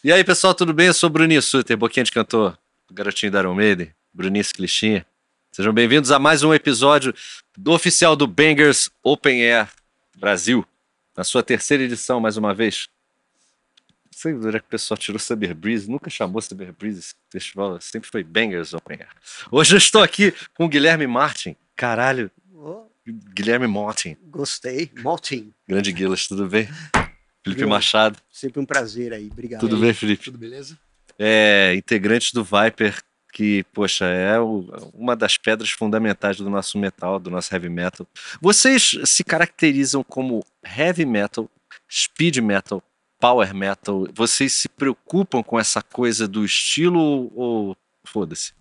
E aí, pessoal, tudo bem? Eu sou o Bruninho Suter, boquinha de cantor, garotinho da Iron Maiden, Brunice Clichinha. Sejam bem-vindos a mais um episódio do oficial do Bangers Open Air Brasil, na sua terceira edição, mais uma vez. Não sei onde é que o pessoal tirou Summer Breeze, nunca chamou Summer Breeze esse festival, sempre foi Bangers Open Air. Hoje eu estou aqui com o Guilherme Martin, caralho, Guilherme Martin. Gostei, Martin. Grande Guilas, tudo bem? Felipe Machado. Sempre um prazer aí, obrigado. Tudo bem, Felipe? Tudo beleza? É, integrante do Viper, que, poxa, é uma das pedras fundamentais do nosso metal, do nosso heavy metal. Vocês se caracterizam como heavy metal, speed metal, power metal? Vocês se preocupam com essa coisa do estilo ou foda-se?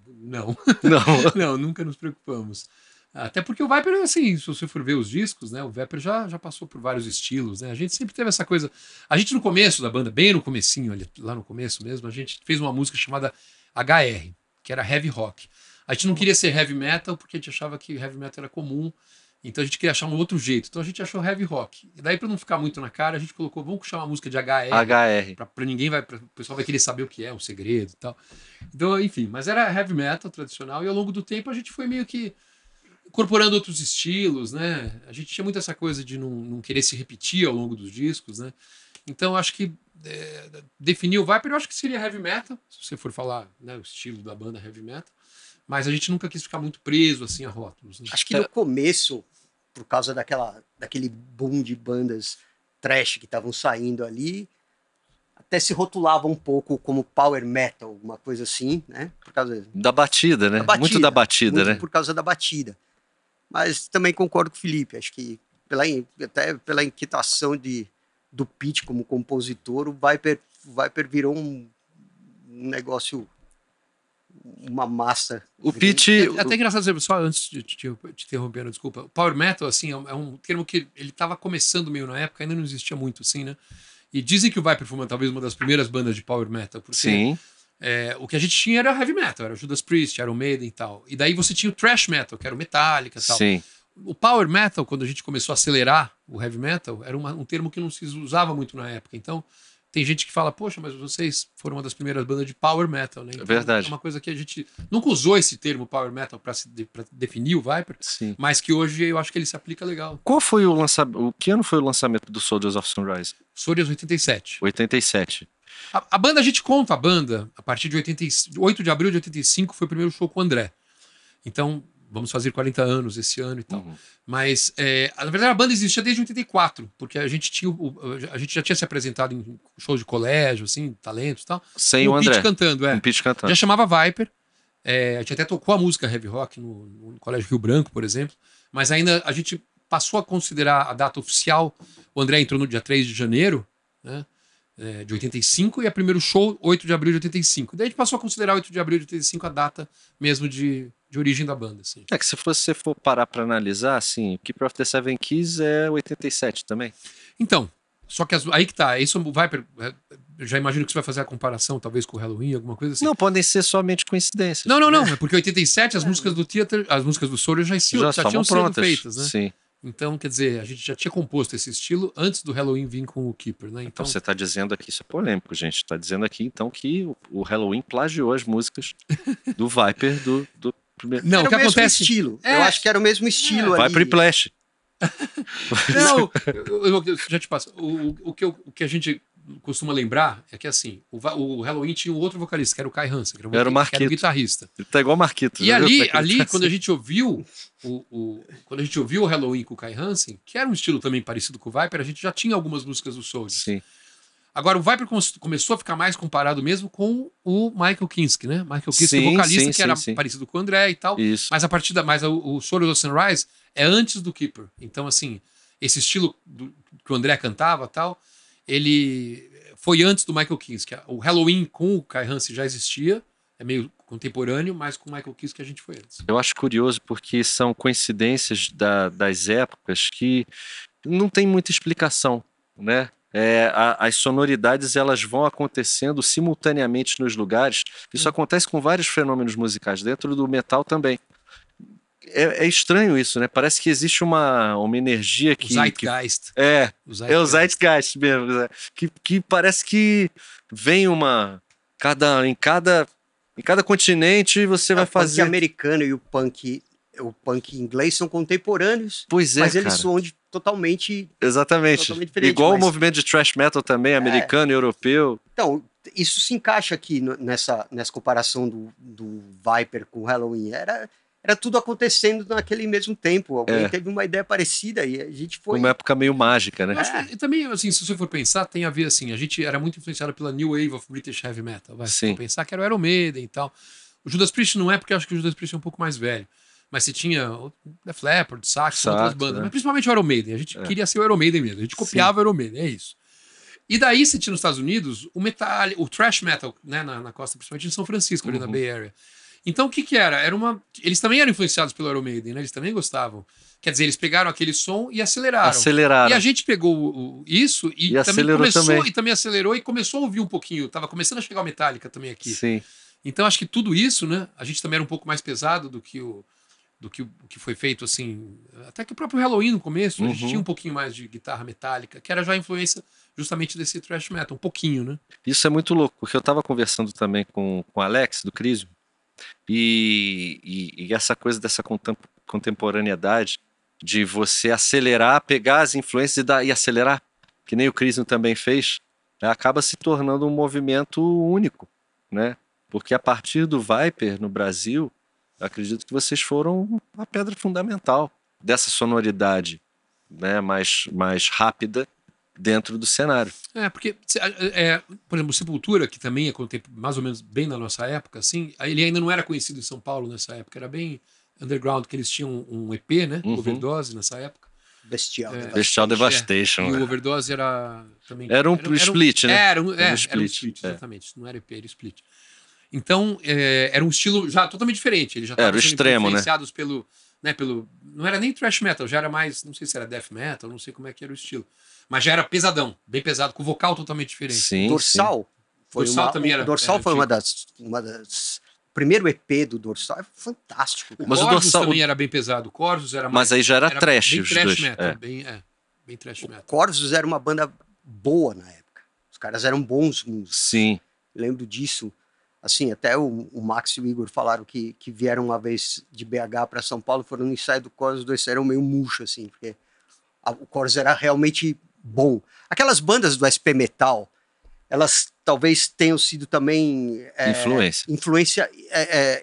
Não. Não. Não, nunca nos preocupamos. Até porque o Viper, assim, se você for ver os discos, né, o Viper já passou por vários estilos, né? A gente sempre teve essa coisa. A gente no começo da banda, bem no comecinho, ali, lá no começo mesmo, a gente fez uma música chamada HR, que era heavy rock. A gente não queria ser heavy metal porque a gente achava que heavy metal era comum, então a gente queria achar um outro jeito. Então a gente achou heavy rock. E daí, para não ficar muito na cara, a gente colocou, vamos chamar a música de HR. Para ninguém o pessoal vai querer saber o que é, um segredo e tal. Então, enfim, mas era heavy metal tradicional e ao longo do tempo a gente foi meio que incorporando outros estilos, né? A gente tinha muito essa coisa de não querer se repetir ao longo dos discos, né? Então acho que definir o Viper, eu acho que seria heavy metal, se você for falar, né, o estilo da banda heavy metal, mas a gente nunca quis ficar muito preso assim a rótulos, né? Acho que no começo, por causa daquele boom de bandas trash que estavam saindo ali, até se rotulava um pouco como power metal, uma coisa assim, né? Por causa da batida, né? Muito da batida, muito né? Por causa da batida. Mas também concordo com o Felipe, acho que até pela inquietação do Pete como compositor, o Viper virou um negócio, uma massa. O Pete... É até engraçado dizer, só antes de te interrompendo, desculpa, o power metal, assim, é um termo que ele estava começando meio na época, ainda não existia muito, assim, né? E dizem que o Viper foi talvez uma das primeiras bandas de power metal, porque... Sim. O que a gente tinha era heavy metal, era Judas Priest, Iron Maiden e tal. E daí você tinha o thrash metal, que era o Metallica e tal. Sim. O power metal, quando a gente começou a acelerar o heavy metal, era um termo que não se usava muito na época. Então, tem gente que fala, poxa, mas vocês foram uma das primeiras bandas de power metal, né? Então, é verdade. É uma coisa que a gente nunca usou esse termo power metal para definir o Viper, sim, mas que hoje eu acho que ele se aplica legal. Qual foi o lançamento? Que ano foi o lançamento do Soldiers of Sunrise? Soldiers 87. 87. A banda, a gente conta a banda a partir de 8 de abril de 85 foi o primeiro show com o André. Então, vamos fazer 40 anos esse ano e tal. Uhum. Mas, na verdade, a banda existia desde 84, porque a gente já tinha se apresentado em shows de colégio, assim, talentos e tal. Sem o André. Pete cantando, Com o Pete cantando. Já chamava Viper. A gente até tocou a música heavy rock no Colégio Rio Branco, por exemplo. Mas ainda a gente passou a considerar a data oficial. O André entrou no dia 3 de janeiro, né? De 85, e a primeiro show 8 de abril de 85. Daí a gente passou a considerar 8 de abril de 85 a data mesmo de origem da banda. Assim. É que se você for parar pra analisar, assim, Keeper of the Seven Keys é 87 também. Então, só que aí que tá, isso o Viper, eu já imagino que você vai fazer a comparação, talvez com o Halloween, alguma coisa assim. Não, podem ser somente coincidências. Não, é porque 87 as músicas do Theater, as músicas do Soldier já tinham sido prontas, feitas, né? Sim. Então, quer dizer, a gente já tinha composto esse estilo antes do Halloween vir com o Keeper, né? Então você está dizendo aqui, isso é polêmico, gente. Está dizendo aqui, então, que o Halloween plagiou as músicas do Viper do primeiro. Não, era o que acontece... estilo. Eu acho que era o mesmo estilo ali. Viper e Plash. Não, eu já te passo. O que a gente costuma lembrar é que, assim, o Halloween tinha um outro vocalista, que era o Kai Hansen, que era o Marquito. Que era o guitarrista. Ele tá igual o Marquito. E ali quando a gente ouviu quando a gente ouviu o Halloween com o Kai Hansen, que era um estilo também parecido com o Viper, a gente já tinha algumas músicas do Soldier. Sim. Agora, o Viper começou a ficar mais comparado mesmo com o Michael Kinski, né? Michael Kinski, vocalista, que era parecido com o André e tal. Isso. Mas o Soldiers of Sunrise é antes do Keeper. Então, assim, esse estilo que o André cantava e tal, ele foi antes do Michael Kinski. O Halloween com o Kai Hansen já existia, é meio contemporâneo, mas com o Michael Kinski a gente foi antes. Eu acho curioso porque são coincidências das épocas que não tem muita explicação, né? As sonoridades elas vão acontecendo simultaneamente nos lugares. Isso acontece com vários fenômenos musicais, dentro do metal também. é estranho isso, né? Parece que existe uma energia O que... Zeitgeist. É O o Zeitgeist mesmo. Né? Que parece que vem em cada continente você vai O punk fazer... americano e o punk inglês são contemporâneos, Pois é, mas eles cara. soam totalmente Exatamente. diferente. Igual mas, o movimento de thrash metal também, americano e europeu. Então, isso se encaixa aqui nessa comparação do Viper com o Halloween. Era tudo acontecendo naquele mesmo tempo. Alguém teve uma ideia parecida e a gente foi... Uma época meio mágica, né? Eu acho que também, assim, se você for pensar, tem a ver, assim, a gente era muito influenciado pela New Wave of British Heavy Metal, vai. Sim. Se for pensar que era o Iron Maiden e tal. O Judas Priest não é, porque eu acho que o Judas Priest é um pouco mais velho. Mas você tinha o Def Leppard, Saxon, outras bandas. né? Mas principalmente o Iron Maiden. A gente queria ser o Iron Maiden mesmo. A gente copiava o Iron Maiden, é isso. E daí você tinha nos Estados Unidos o metal, o thrash metal, né, na costa, principalmente de São Francisco, ali na Bay Area. Então o que era? Eles também eram influenciados pelo Iron Maiden, né? Eles também gostavam. Quer dizer, eles pegaram aquele som e aceleraram. E a gente pegou isso e também começou, e também acelerou e começou a ouvir um pouquinho. Tava começando a chegar o Metallica também aqui. Sim. Então acho que tudo isso, né? A gente também era um pouco mais pesado do que o que foi feito, assim, até que o próprio Halloween no começo, a gente tinha um pouquinho mais de guitarra metálica, que era já a influência justamente desse thrash metal, um pouquinho, né? Isso é muito louco, porque eu tava conversando também com o Alex, do Crisium, e essa coisa dessa contemporaneidade de você acelerar, pegar as influências e acelerar, que nem o Crisium também fez, né, acaba se tornando um movimento único, né? Porque a partir do Viper no Brasil, eu acredito que vocês foram a pedra fundamental dessa sonoridade, né, mais rápida dentro do cenário. Porque, por exemplo, Sepultura, que também é mais ou menos bem na nossa época, assim, ele ainda não era conhecido em São Paulo nessa época, era bem underground, que eles tinham um EP, né, Overdose, nessa época. Bestial Devastation. E o Overdose era também... Era um split, né? Era um split, exatamente. Não era EP, era split. Então, era um estilo já totalmente diferente. Ele já estava sendo influenciados pelo... Não era nem thrash metal, já era mais... Não sei se era death metal, não sei como é que era o estilo. Mas já era pesadão, bem pesado, com vocal totalmente diferente. Sim, Dorsal. Dorsal foi uma das... O primeiro EP do Dorsal é fantástico. Mas o Dorsal também era bem pesado. O Corsos era mais... Mas aí já era trash. Bem trash metal. Bem trash metal. O Corsos era uma banda boa na época. Os caras eram bons músicos. Sim. Lembro disso. Assim, até o Max e o Igor falaram que vieram uma vez de BH para São Paulo, foram no ensaio do Corsos, os dois saíram meio murcho, assim, porque o Corsos era realmente bom. Aquelas bandas do SP Metal, elas talvez tenham sido também...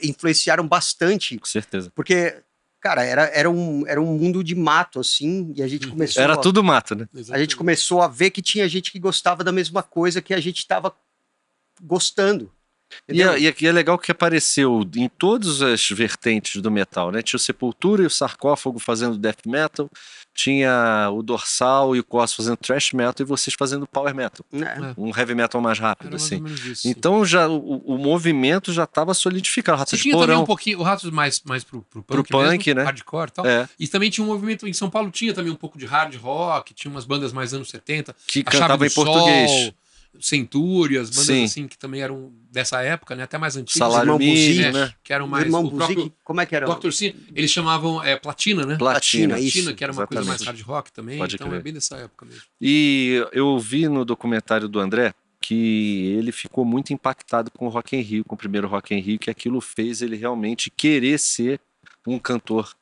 influenciaram bastante. Com certeza. Porque, cara, era um mundo de mato, assim, e a gente começou... Era tudo mato, né? A gente começou a ver que tinha gente que gostava da mesma coisa que a gente estava gostando. E é legal que apareceu em todas as vertentes do metal, né? Tinha o Sepultura e o Sarcófago fazendo death metal, tinha o Dorsal e o Corsos fazendo thrash metal e vocês fazendo power metal. Um heavy metal mais rápido, assim. Isso, então já o movimento já estava solidificado. Você tinha também um pouquinho, o Ratos mais pro punk mesmo, né? Hardcore e tal. E também tinha um movimento, em São Paulo tinha também um pouco de hard rock, tinha umas bandas mais anos 70. Que cantavam em português. Centúrias, bandas assim que também eram dessa época, né? Até mais antigas. Salário Mínimo, né? Que eram mais... O próprio, como é que era? Dr. Sim, eles chamavam Platina, né? Platina, isso. Que era uma coisa mais hard rock também. Então é bem dessa época mesmo. E eu vi no documentário do André que ele ficou muito impactado com o Rock in Rio, com o primeiro Rock in Rio, que aquilo fez ele realmente querer ser um cantor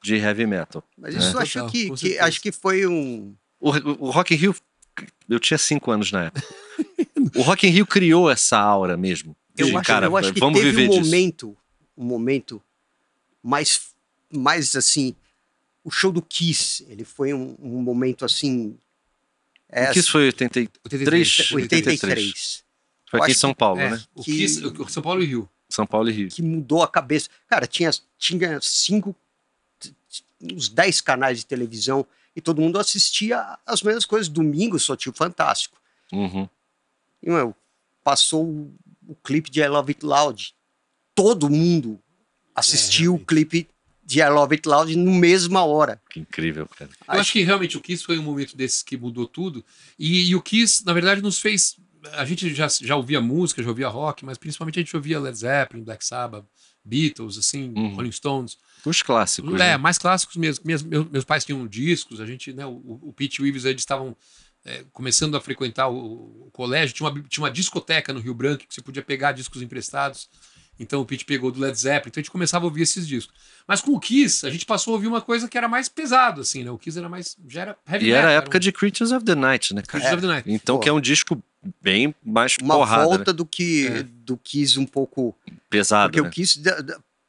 de heavy metal. Mas isso acho que foi um... O Rock in Rio, eu tinha 5 anos na época. O Rock in Rio criou essa aura mesmo. Eu acho que vamos teve viver um momento mais assim, o show do Kiss, ele foi um momento assim... O Kiss foi 83? 83. Foi aqui em São Paulo, né? O Kiss, São Paulo e Rio. São Paulo e Rio. Que mudou a cabeça. Cara, tinha uns 10 canais de televisão e todo mundo assistia as mesmas coisas. Domingo só tinha o Fantástico. E, passou o clipe de I Love It Loud. Todo mundo assistiu o clipe de I Love It Loud na mesma hora. Que incrível, cara. Eu acho que realmente o Kiss foi um momento desses que mudou tudo. E o Kiss, na verdade, nos fez... A gente já ouvia música, já ouvia rock, mas principalmente a gente ouvia Led Zeppelin, Black Sabbath, Beatles, assim, Rolling Stones. Os clássicos. Né? Mais clássicos mesmo. Meus pais tinham discos, a gente, né, o Pete e o Ives, eles estavam começando a frequentar o colégio, tinha uma discoteca no Rio Branco que você podia pegar discos emprestados. Então o Pete pegou do Led Zeppelin, então a gente começava a ouvir esses discos. Mas com o Kiss, a gente passou a ouvir uma coisa que era mais pesado, assim, né? O Kiss já era heavy metal. E era a época de Creatures of the Night, né? Creatures of the Night. Então, que é um disco bem mais uma porrada, volta né? do Kiss um pouco pesado, porque né? o Kiss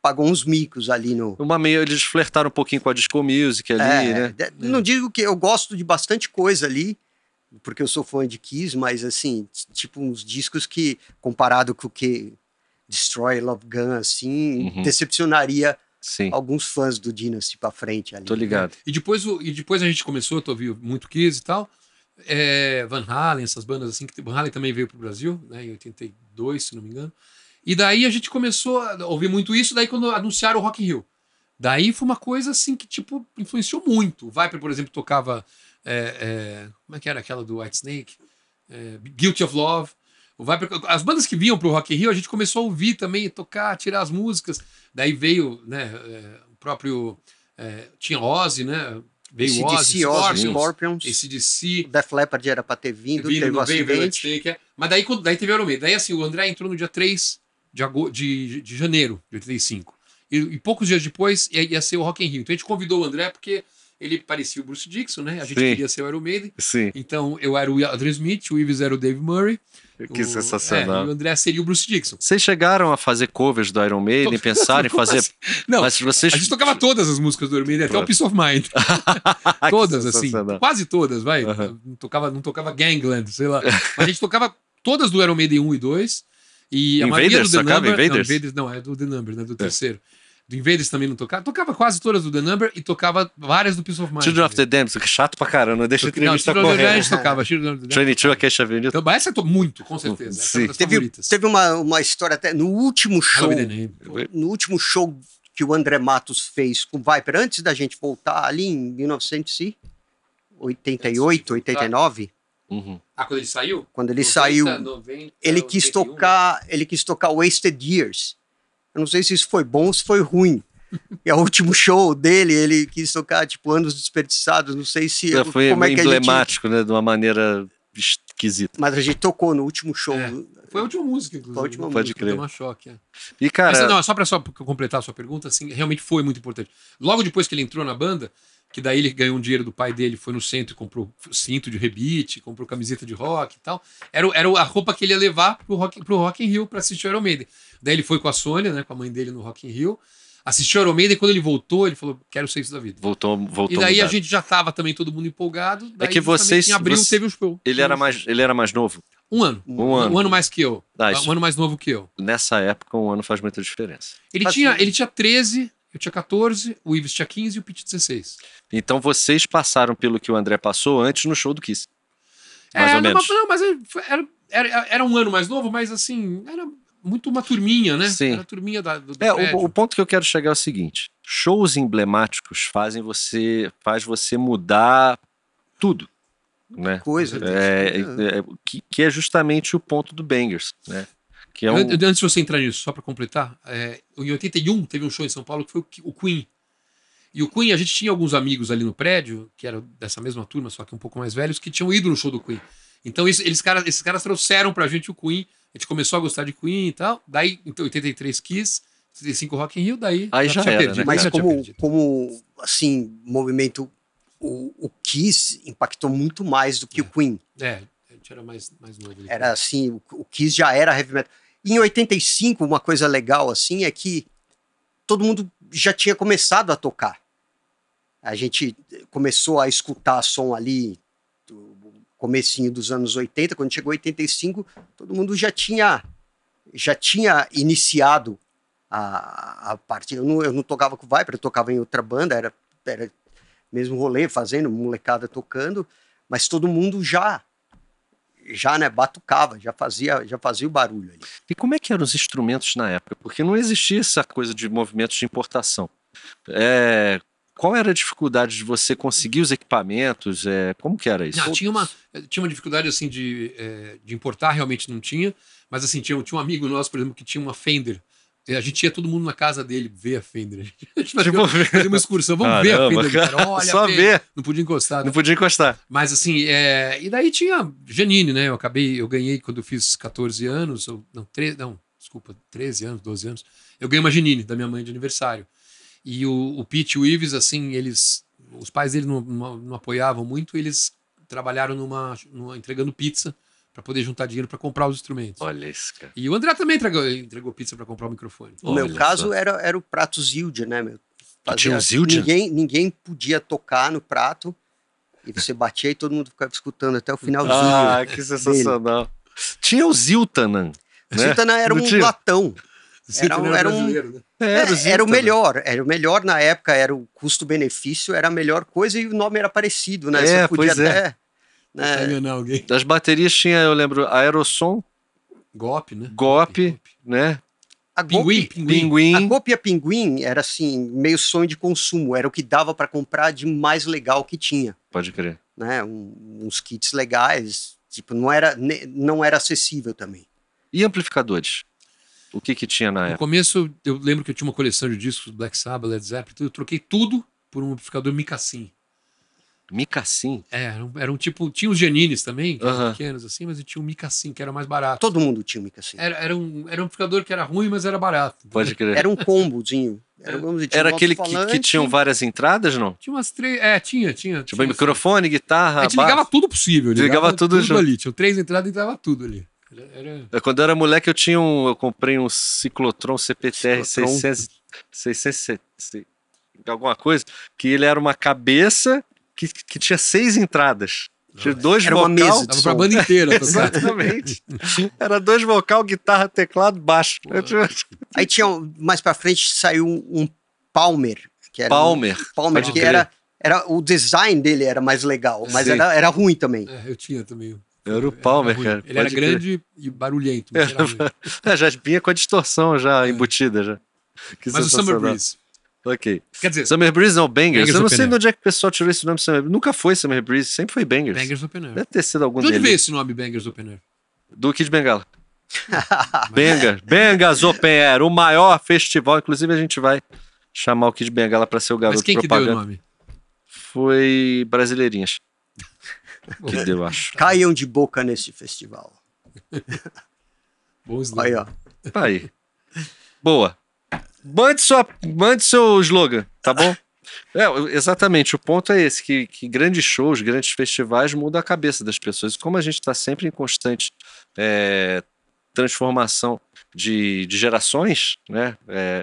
pagou uns micos ali no eles flertaram um pouquinho com a disco music ali, né? Não digo que eu gosto de bastante coisa ali, porque eu sou fã de Kiss, mas assim, tipo uns discos que, comparado com o que Destroy Love Gun, assim, decepcionaria alguns fãs do Dynasty pra frente ali. Tô ligado. E depois a gente começou a ouvir muito Kiss e tal. Van Halen, essas bandas assim, que Van Halen também veio pro Brasil, né, em 82, se não me engano. E daí a gente começou a ouvir muito isso, daí quando anunciaram o Rock in Rio. Daí foi uma coisa assim que, tipo, influenciou muito. O Viper, por exemplo, tocava como é que era aquela do Whitesnake? Guilty of Love. O Viper, as bandas que vinham pro Rock in Rio, a gente começou a ouvir também, tocar, tirar as músicas. Daí veio, né, o próprio... tinha Ozzy, né? Veio Ozzy, Scorpions. AC/DC. Def Leppard era pra ter vindo, teve um acidente. Mas daí teve o Iron Maiden. Daí assim, o André entrou no dia 3 de janeiro de 85. E poucos dias depois ia ser o Rock in Rio. Então a gente convidou o André porque ele parecia o Bruce Dickinson, né? A gente queria ser o Iron Maiden. Sim. Então eu era o Adrian Smith, o Ives era o Dave Murray. Que sensacional. E o André seria o Bruce Dickinson. Vocês chegaram a fazer covers do Iron Maiden, pensaram em fazer... Não, mas vocês... a gente tocava todas as músicas do Iron Maiden, até o Peace of Mind. Todas, assim. Quase todas, vai. Não tocava Gangland, sei lá. Mas a gente tocava todas do Iron Maiden 1 e 2. E a maioria do The Number... Invaders? Não, é do The Number, né? Do terceiro. Do Invaders também não tocava. Tocava quase todas do The Number e tocava várias do Peace of Mind. Children of the Damned, que chato pra caramba, deixa a entrevista correr. A gente tocava. 22 a Queixa Avenida. Então, essa eu muito, com certeza. Essa é uma das favoritas. Teve uma história até no último show. No último show que o André Matos fez com o Viper, antes da gente voltar ali em 1988, 89. Quando ele saiu? Quando ele saiu, 90, ele quis tocar Wasted Years. Eu não sei se isso foi bom ou se foi ruim. É o último show dele, ele quis tocar, tipo, Anos Desperdiçados, não sei se... Foi como emblemático, né, de uma maneira esquisita. Mas a gente tocou no último show. Foi a última música, inclusive. Foi a última Pode música. crer. Deu uma choque, E, cara... Mas, não, só para completar a sua pergunta, assim, realmente foi muito importante. Logo depois que ele entrou na banda, que daí ele ganhou um dinheiro do pai dele, foi no centro e comprou cinto de rebite, comprou camiseta de rock e tal. Era a roupa que ele ia levar pro Rock in Rio para assistir o Iron Maiden. Daí ele foi com a Sônia, né, com a mãe dele no Rock in Rio, assistiu o Iron Maiden e quando ele voltou, ele falou, quero ser isso da vida. Voltou E daí mudado. A gente já tava também todo mundo empolgado. Daí, que vocês... em abril teve o show. Ele era mais novo? Um ano. Um ano mais que eu. Um ano mais novo que eu. Nessa época, um ano faz muita diferença. Ele tinha 13, eu tinha 14, o Ives tinha 15 e o Pete 16. Então vocês passaram pelo que o André passou antes no show do Kiss. Mais ou menos. Não, mas era um ano mais novo, mas assim, era muito uma turminha, né? Sim. Era a turminha do prédio. O ponto que eu quero chegar é o seguinte: shows emblemáticos faz você mudar tudo, né? Coisa. Que é justamente o ponto do Bangers, né? Que é Antes de você entrar nisso, só para completar, em 81 teve um show em São Paulo que foi o Queen. E o Queen, a gente tinha alguns amigos ali no prédio, que eram dessa mesma turma, só que um pouco mais velhos, que tinham ido no show do Queen. Então esses caras trouxeram pra gente o Queen, a gente começou a gostar de Queen e tal, daí em 83 Kiss, 85 Rock in Rio, daí aí já era, perdido. né? Mas como assim, movimento, o Kiss impactou muito mais do que o Queen. A gente era mais novo. Era assim, o Kiss já era heavy metal. Em 85, uma coisa legal assim é que todo mundo já tinha começado a tocar. A gente começou a escutar som ali do comecinho dos anos 80, quando chegou 85, todo mundo já tinha iniciado a parte. Eu não tocava com o Viper, eu tocava em outra banda, era mesmo rolê, fazendo, molecada tocando, mas todo mundo já né, batucava, já fazia o barulho ali. E como é que eram os instrumentos na época? Porque não existia essa coisa de movimentos de importação. Qual era a dificuldade de você conseguir os equipamentos? Como que era isso? Tinha uma dificuldade assim de importar, realmente não tinha, mas assim, tinha um amigo nosso, por exemplo, que tinha uma Fender A gente ia todo mundo na casa dele ver a Fender. A gente Tipo, fazia uma excursão, vamos ver a caramba, Fender. Cara. Olha só a Fender. ver. Não podia encostar. Não podia encostar. Mas assim, e daí tinha Janine, né? Eu ganhei quando eu fiz 14 anos, desculpa, 13 anos, 12 anos. Eu ganhei uma Janine da minha mãe de aniversário. E o Pete e o Ives, assim, os pais dele não apoiavam muito, eles trabalharam entregando pizza para poder juntar dinheiro para comprar os instrumentos. Olha isso, cara. E o André também entregou pizza para comprar o microfone. No meu Olha caso, só. era o prato Zildjian, né, meu? Tinha um Zildjian? Ninguém podia tocar no prato. E você batia e todo mundo ficava escutando até o finalzinho. Ah, que sensacional. Tinha o Ziltanan. O Ziltanan era Não um tinha? latão. Sempre Era um- brasileiro, né? Era o Era o Ziltanan. melhor. Era o melhor na época, era o custo-benefício, era a melhor coisa e o nome era parecido, né? É, Você podia pois é. até. Pra Né, enganar alguém. Das baterias tinha, eu lembro, Aerosom, Golpe, né? Golpe, né? a Pinguim, Golpe- Pinguim. A Golpe e a Pinguim era assim, meio sonho de consumo, era o que dava para comprar de mais legal que tinha, Pode crer. né? Uns kits legais, tipo, não era acessível também. E amplificadores? O que tinha na No época? começo, eu lembro que eu tinha uma coleção de discos do Black Sabbath, Led Zeppelin, eu troquei tudo por um amplificador Micassin. Micassin? Era um tipo. Tinha os Janines também, que eram Aham. pequenos assim, mas eu tinha um Micassin, que era mais barato. Todo mundo tinha um mic assim. Era um amplificador que era ruim, mas era barato. entendeu? Pode crer. Era um combozinho. Vamos dizer, tinha Era um aquele que alto-falante, tinham várias entradas, não? Tinha umas três. Tinha. Tipo, tinha, microfone, assim. guitarra, A gente ligava baixo. tudo possível. Ligava tudo junto. ali. Tinha 3 entradas e entrava tudo ali. Quando eu era moleque, eu comprei um Ciclotron CPTR Ciclotron. 600, alguma coisa, que ele era uma cabeça que tinha 6 entradas. Tinha 2 Era uma vocal. mesa de Dava pra som. banda inteira. tocar. Exatamente. Era 2 vocal, guitarra, teclado, baixo. Aí tinha, mais pra frente saiu um Palmer. Que era Palmer. Palmer, Pode que crer. era o design dele era mais legal, mas Sim. era ruim também. Eu tinha também. Era o Palmer, ruim. cara. Ele era Pode crer. grande e barulhento. Mas, era ruim. Já vinha com a distorção já embutida já. Que Mas o Summer sensacional. Breeze. Ok. Quer dizer, Summer Breeze não, Bangers. Bangers Eu não Open sei Air. de onde é que o pessoal tirou esse nome Summer Breeze. Nunca foi Summer Breeze, sempre foi Bangers. Bangers Open Air. Deve ter sido algum De onde veio deles. esse nome Bangers Open Air? Do Kid Bengala. Bangers Open Air, o maior festival. Inclusive a gente vai chamar o Kid Bengala para ser o garoto Mas quem que deu o propaganda. nome? Foi Brasileirinhas. Que deu, acho. Caiam de boca nesse festival. Bom slogan. Aí, ó. Aí. Boa. Mande seu slogan, tá bom? Exatamente, o ponto é esse, que grandes shows, grandes festivais mudam a cabeça das pessoas. Como a gente está sempre em constante transformação de gerações, né?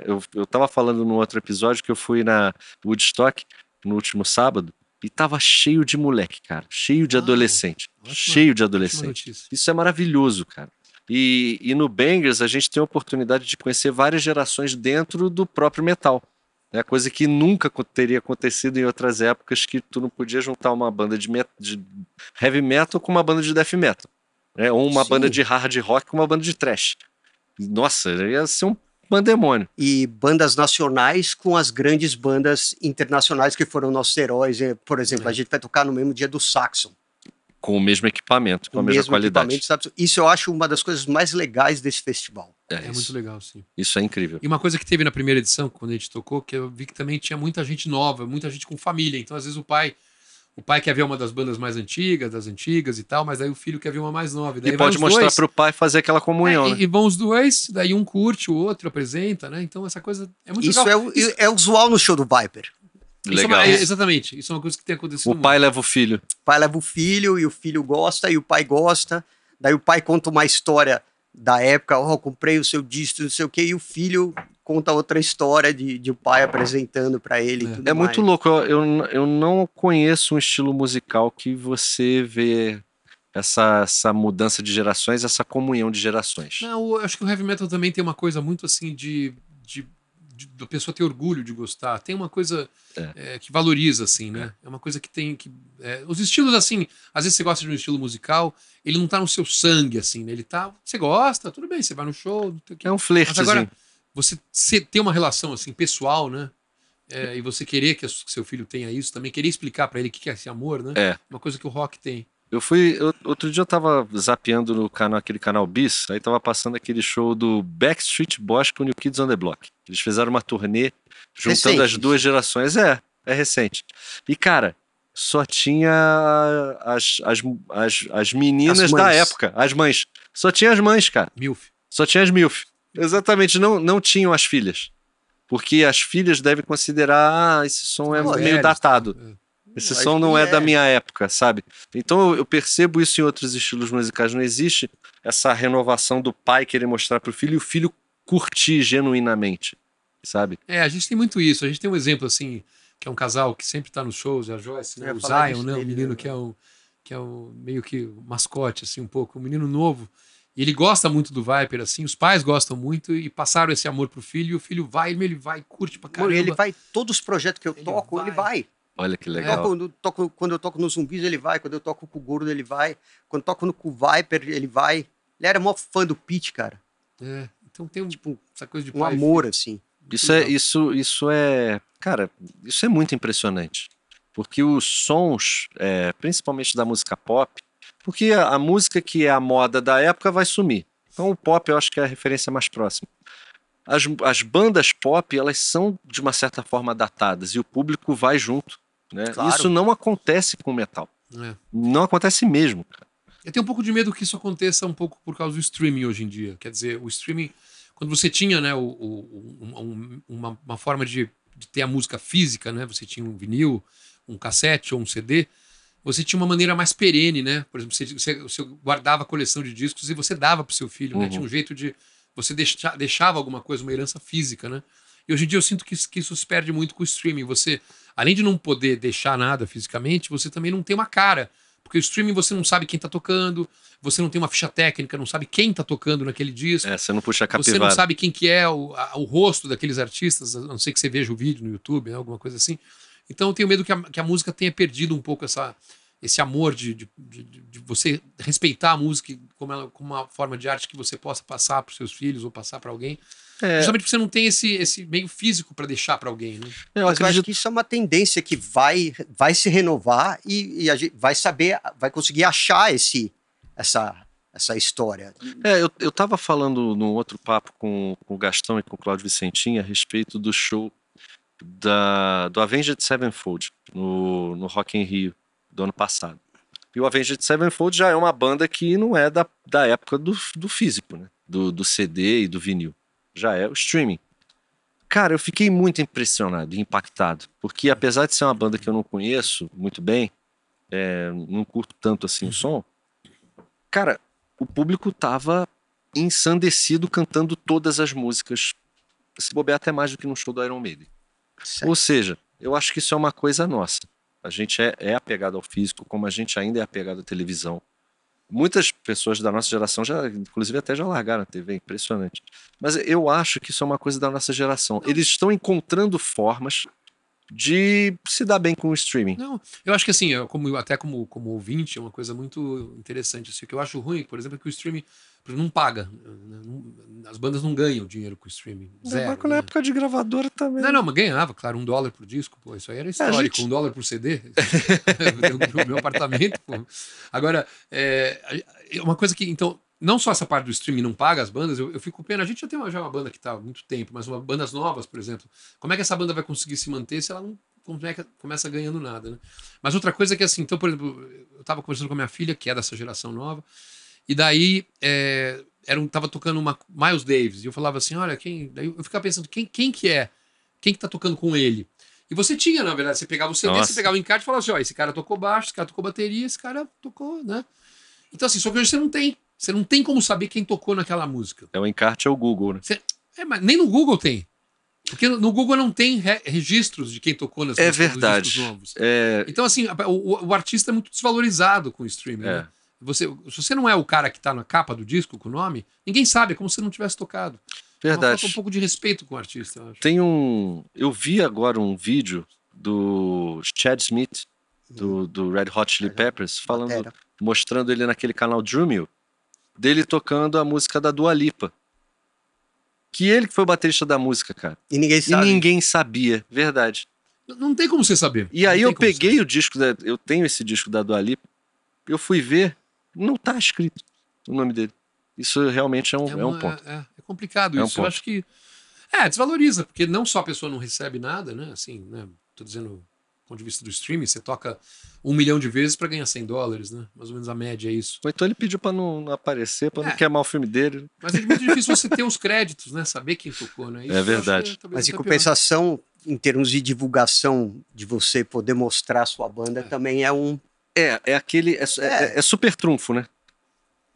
Eu estava falando num outro episódio que eu fui na Woodstock no último sábado e tava cheio de moleque, cara, cheio de Uau, adolescente, ótima- cheio de Ótima adolescente. notícia. Isso é maravilhoso, cara. E no Bangers a gente tem a oportunidade de conhecer várias gerações dentro do próprio metal. É coisa que nunca teria acontecido em outras épocas, que tu não podia juntar uma banda de heavy metal com uma banda de death metal. Ou uma Sim. banda de hard rock com uma banda de thrash. Nossa, ia ser um pandemônio. E bandas nacionais com as grandes bandas internacionais que foram nossos heróis. Por exemplo, a gente vai tocar no mesmo dia do Saxon. Com o mesmo equipamento, com a o mesma mesmo qualidade. equipamento, sabe? Isso eu acho uma das coisas mais legais desse festival. É muito Isso. legal, sim. Isso é incrível. E uma coisa que teve na primeira edição, quando a gente tocou, que eu vi que também tinha muita gente nova, muita gente com família. Então, às vezes, o pai quer ver uma das bandas mais antigas, das antigas e tal, mas aí o filho quer ver uma mais nova. Daí E vai pode os mostrar dois, pro pai fazer aquela comunhão, né? e vão os dois, daí um curte, o outro apresenta, né? Então, essa coisa é muito Isso legal. é usual no show do Viper. Legal. Exatamente. Isso é uma coisa que tem acontecido O pai leva o filho. O pai leva o filho e o filho gosta e o pai gosta. Daí o pai conta uma história da época, comprei o seu disco, não sei o quê, e o filho conta outra história de o pai apresentando pra ele. E tudo É muito mais. louco. Eu não conheço um estilo musical que você vê essa mudança de gerações, essa comunhão de gerações. Não, eu acho que o heavy metal também tem uma coisa muito assim da pessoa ter orgulho de gostar. Tem uma coisa que valoriza, assim, né? É uma coisa que tem os estilos, assim, às vezes você gosta de um estilo musical, ele não tá no seu sangue, assim, né? Ele tá. Você gosta, tudo bem, você vai no show. Não sei o quê. É um Mas flertezinho. agora, você ter uma relação assim, pessoal, né? E você querer que seu filho tenha isso também, querer explicar pra ele o que é esse amor, né? É. Uma coisa que o rock tem. Outro dia eu tava zapeando no canal, aquele canal Bis, aí tava passando aquele show do Backstreet Boys com New Kids on the Block. Eles fizeram uma turnê juntando as duas gerações. É recente. E, cara, só tinha as meninas da época, as mães. Só tinha as mães, cara. Milf. Só tinha as MILF. Exatamente, não tinham as filhas. Porque as filhas devem considerar, esse som é meio datado. Esse som não é da minha época, sabe? Então eu percebo isso em outros estilos musicais. Não existe essa renovação do pai querer mostrar pro filho e o filho curtir genuinamente, sabe? A gente tem muito isso. A gente tem um exemplo, assim, que é um casal que sempre tá nos shows, a Joyce, né? O Zion, né? O menino que é o meio que o mascote, assim, um pouco. Um menino novo. E ele gosta muito do Viper, assim, os pais gostam muito e passaram esse amor pro filho, e o filho vai, ele vai, curte pra caramba. Ele vai, todos os projetos que eu toco, ele vai. Olha que legal. Quando eu toco no Zumbis, ele vai. Quando eu toco com o Gordo, ele vai. Quando eu toco com o Viper, ele vai. Ele era mó fã do Pete, cara. Então tem essa coisa de um amor, assim. Isso é... Cara, isso é muito impressionante. Porque os sons, principalmente da música pop, porque a música que é a moda da época vai sumir. Então o pop eu acho que é a referência mais próxima. As bandas pop, elas são de uma certa forma datadas e o público vai junto, né? Claro. Isso não acontece com o metal. Não acontece mesmo, cara. Eu tenho um pouco de medo que isso aconteça um pouco por causa do streaming hoje em dia. Quer dizer, o streaming, quando você tinha, né, uma forma de ter a música física, né? Você tinha um vinil, um cassete ou um CD, você tinha uma maneira mais perene, né? Por exemplo, você guardava a coleção de discos e você dava pro seu filho, né? Tinha um jeito de... Você deixava alguma coisa, uma herança física, né? E hoje em dia eu sinto que isso se perde muito com o streaming. Você, além de não poder deixar nada fisicamente, você também não tem uma cara. Porque o streaming você não sabe quem tá tocando, você não tem uma ficha técnica, não sabe quem tá tocando naquele disco. Você não puxa a capivara. Você não sabe quem que é o rosto daqueles artistas, a não ser que você veja o vídeo no YouTube, né, alguma coisa assim. Então eu tenho medo que a música tenha perdido um pouco esse amor de você respeitar a música como uma forma de arte que você possa passar para os seus filhos ou passar para alguém. Justamente porque você não tem esse meio físico para deixar para alguém, né? Eu acho que isso é uma tendência que vai se renovar e a gente vai conseguir achar essa história. Eu tava falando num outro papo com o Gastão e com o Cláudio Vicentim a respeito do show do Avenged Sevenfold no Rock in Rio do ano passado. E o Avenged Sevenfold já é uma banda que não é da época do físico, né? Do CD e do vinil. Já é o streaming. Cara, eu fiquei muito impressionado e impactado, porque apesar de ser uma banda que eu não conheço muito bem, não curto tanto assim o som, cara, o público tava ensandecido cantando todas as músicas, se bobear até mais do que no show do Iron Maiden. Certo. Ou seja, eu acho que isso é uma coisa nossa. A gente é apegado ao físico, como a gente ainda é apegado à televisão. Muitas pessoas da nossa geração inclusive até já largaram a TV, impressionante. Mas eu acho que isso é uma coisa da nossa geração. Eles estão encontrando formas de se dar bem com o streaming. Não, eu acho que assim, até como ouvinte, é uma coisa muito interessante. Assim, o que eu acho ruim, por exemplo, é que o streaming não paga. As bandas não ganham dinheiro com o streaming. Zero. Mas na época de gravadora também. Não, mas ganhava, claro, $1 por disco. Pô, isso aí era histórico. $1 por CD. No meu apartamento, pô. Agora, uma coisa que, então, não só essa parte do streaming não paga as bandas, eu fico com pena. A gente já tem uma banda que está há muito tempo, mas bandas novas, por exemplo. Como é que essa banda vai conseguir se manter se ela não começa ganhando nada, né? Mas outra coisa é que assim, então, por exemplo, eu estava conversando com a minha filha, que é dessa geração nova, e daí tava tocando uma Miles Davis, e eu falava assim, olha, daí eu ficava pensando, quem que é? Quem que tá tocando com ele? E você tinha, na verdade, você pegava o CD, você pegava o encarte e falava assim, ó, esse cara tocou baixo, esse cara tocou bateria, esse cara tocou, né? Então assim, só que hoje você não tem. Você não tem como saber quem tocou naquela música. O encarte é o Google, né? Mas nem no Google tem. Porque no Google não tem registros de quem tocou nas músicas dos discos novos. Então, assim, o artista é muito desvalorizado com o streaming. Né? Se você não é o cara que está na capa do disco com o nome, ninguém sabe, é como se não tivesse tocado. Verdade. Falta um pouco de respeito com o artista, eu acho. Eu vi agora um vídeo do Chad Smith, do Red Hot Chili Peppers, mostrando ele naquele canal Drew Mill, dele tocando a música da Dua Lipa. Que ele que foi o baterista da música, cara. E ninguém sabe. E ninguém sabia, verdade. Não tem como você saber. E aí eu peguei o disco, eu tenho esse disco da Dua Lipa, eu fui ver, não tá escrito o nome dele. Isso realmente é um ponto. É complicado É um isso. Eu ponto. acho que desvaloriza, porque não só a pessoa não recebe nada, né? Assim, né? Tô dizendo, do ponto de vista do streaming, você toca 1 milhão de vezes para ganhar $100, né? Mais ou menos a média é isso. Ou então ele pediu pra não aparecer, pra não É. queimar o filme dele. Mas é muito difícil você ter os créditos, né? Saber quem tocou, né? Isso É eu acho que verdade. talvez Mas em até compensação, em termos de divulgação, de você poder mostrar a sua banda, também é um... É aquele. É super trunfo, né?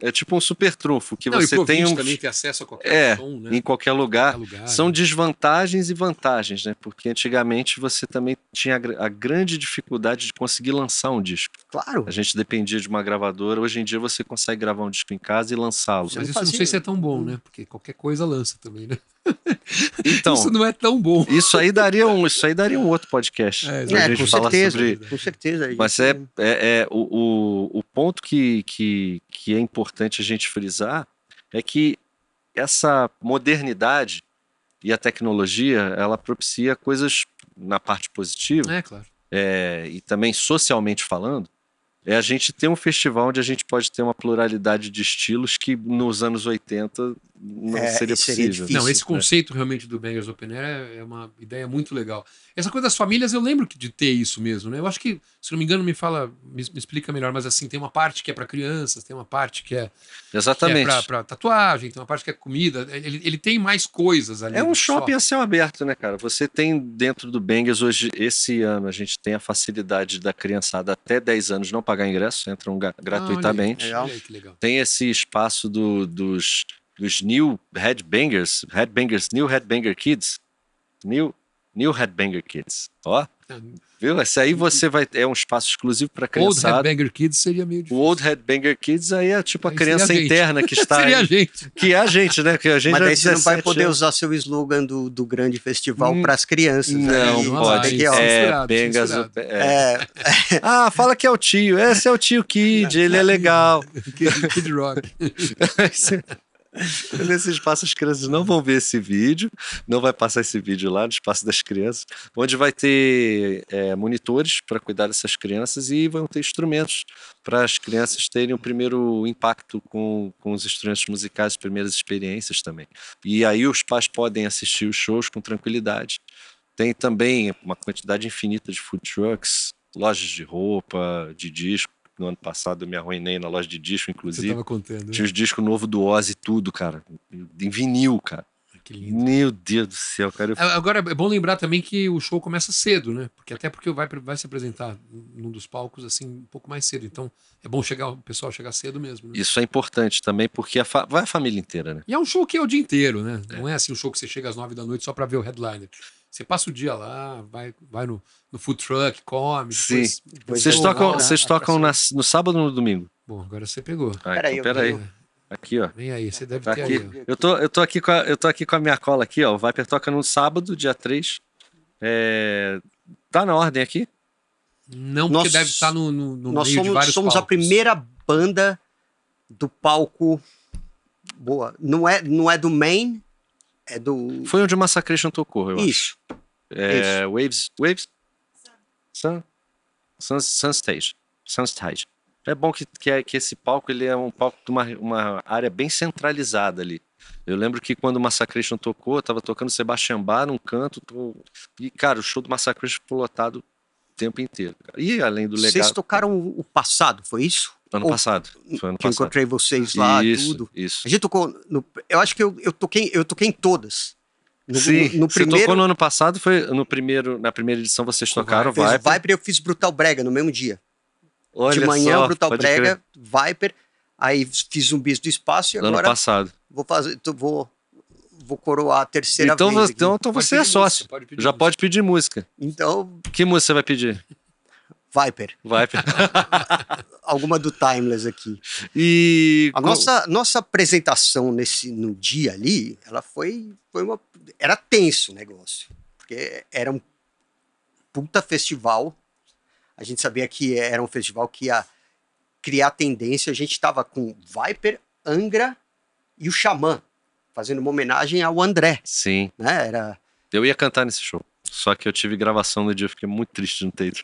É tipo um super trunfo que pior. Não, e você pro tem ouvinte um. também ter acesso a qualquer som, né? Em qualquer lugar. São né? desvantagens e vantagens, né? Porque antigamente você também tinha a grande dificuldade de conseguir lançar um disco. Claro. A gente dependia de uma gravadora. Hoje em dia você consegue gravar um disco em casa e lançá-lo. Mas isso eu não sei se é tão bom, né? Porque qualquer coisa lança também, né? Então, isso não é tão bom. Isso aí daria um outro podcast. É, pra gente com falar certeza, sobre. com certeza. Mas o ponto que é importante a gente frisar é que essa modernidade e a tecnologia, ela propicia coisas na parte positiva, É, claro. e também socialmente falando, a gente ter um festival onde a gente pode ter uma pluralidade de estilos que nos anos 80 não seria possível. difícil, Não, esse né? conceito realmente do Bangers Open Air é uma ideia muito legal. Essa coisa das famílias, eu lembro de ter isso mesmo, né? Eu acho que, se não me engano, me explica melhor, mas assim, tem uma parte que é para crianças, tem uma parte que é Exatamente. para tatuagem, tem uma parte que é comida. Ele tem mais coisas ali. É um do que shopping só. a céu aberto, né, cara? Você tem dentro do Bangers hoje, esse ano, a gente tem a facilidade da criançada até 10 anos não pagar ingresso, entram gratuitamente. Legal. Olha aí, que legal. Tem esse espaço dos New Headbangers, New Headbanger Kids. New Headbanger Kids. Ó, viu? Esse aí você vai. É um espaço exclusivo para Old criançada. Headbanger Kids seria meio O difícil. Old Headbanger Kids aí é tipo a Aí criança seria a gente. interna que está. Seria a gente. Que é a gente, né? Que a gente Mas já daí você não vai 17 poder anos. usar seu slogan do grande festival para as crianças. Não, Aí pode. tem que, ó, censurado, Bangers. censurado. Ah, fala que é o tio. Esse é o tio Kid, ele é legal. Kid Rock. Nesse espaço as crianças não vão ver esse vídeo, não vai passar esse vídeo lá no espaço das crianças, onde vai ter monitores para cuidar dessas crianças e vão ter instrumentos para as crianças terem o primeiro impacto com os instrumentos musicais, as primeiras experiências também. E aí os pais podem assistir os shows com tranquilidade. Tem também uma quantidade infinita de food trucks, lojas de roupa, de disco. No ano passado eu me arruinei na loja de disco, Você inclusive. tava contando. Tinha os discos novos do Ozzy e tudo, cara. Em vinil, cara. Que lindo. Meu Deus do céu, cara. Agora, é bom lembrar também que o show começa cedo, né? Até porque vai se apresentar num dos palcos assim um pouco mais cedo. Então é bom o pessoal chegar cedo mesmo. Né? Isso é importante também, porque vai a família inteira, né? E é um show que é o dia inteiro, né? Não é assim um show que você chega às 9 da noite só pra ver o headliner. Você passa o dia lá, vai no food truck, come. Sim. Depois Vocês tocam no sábado ou no domingo? Bom, agora você pegou. Peraí. Aqui, ó. Vem aí, você deve Tá ter aqui. aí. Eu tô aqui com a minha cola aqui, ó. O Viper toca no sábado, dia 3. Tá na ordem aqui? Não, porque deve estar no nós meio de vários somos palcos. a primeira banda do palco. Boa. Não é do main, é do. Foi onde o Massacration tocou, eu acho. Isso. Waves? Sunstage. É bom que esse palco ele é um palco de uma área bem centralizada ali. Eu lembro que quando o Massacration tocou, tava tocando Sebastian Bach num canto, e cara, o show do Massacration foi lotado o tempo inteiro. E além do legal... Vocês tocaram o passado, foi isso? Ano passado. Foi ano que eu passado. encontrei vocês lá, Isso, tudo. Isso. A gente tocou. Eu acho que eu toquei em todas. Sim, no você primeiro, tocou no ano passado, na primeira edição vocês tocaram Viper. Viper. Eu fiz Brutal Brega no mesmo dia. Olha de manhã, só, Brutal pode Brega, crer. Viper. Aí fiz Zumbis do Espaço e No agora ano passado. vou coroar a terceira Então, vez. então você é sócio. Já pode pedir música. Então, Que música você vai pedir? Viper. Viper. Alguma do Timeless aqui. E A nossa apresentação no dia ali, ela foi uma... Era tenso o negócio. Porque era um puta festival. A gente sabia que era um festival que ia criar tendência. A gente estava com Viper, Angra e o Xamã, fazendo uma homenagem ao André. Sim. Né? Eu ia cantar nesse show. Só que eu tive gravação no dia, eu fiquei muito triste de não ter ido.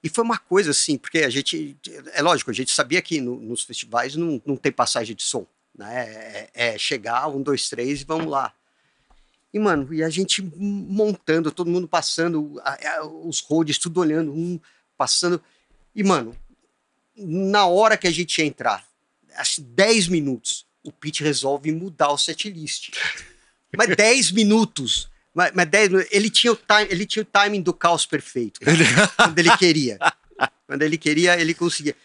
E foi uma coisa assim, porque a gente, é lógico, a gente sabia que nos festivais não tem passagem de som, né? É chegar, 1, 2, 3 e vamos lá. E, mano, e a gente montando, todo mundo passando, os roads, tudo olhando, passando. E, mano, na hora que a gente ia entrar, acho 10 minutos, o Pete resolve mudar o setlist. Mas 10 minutos. Mas 10 minutos. Ele tinha o timing do caos perfeito, cara, quando ele queria. Quando ele queria, ele conseguia.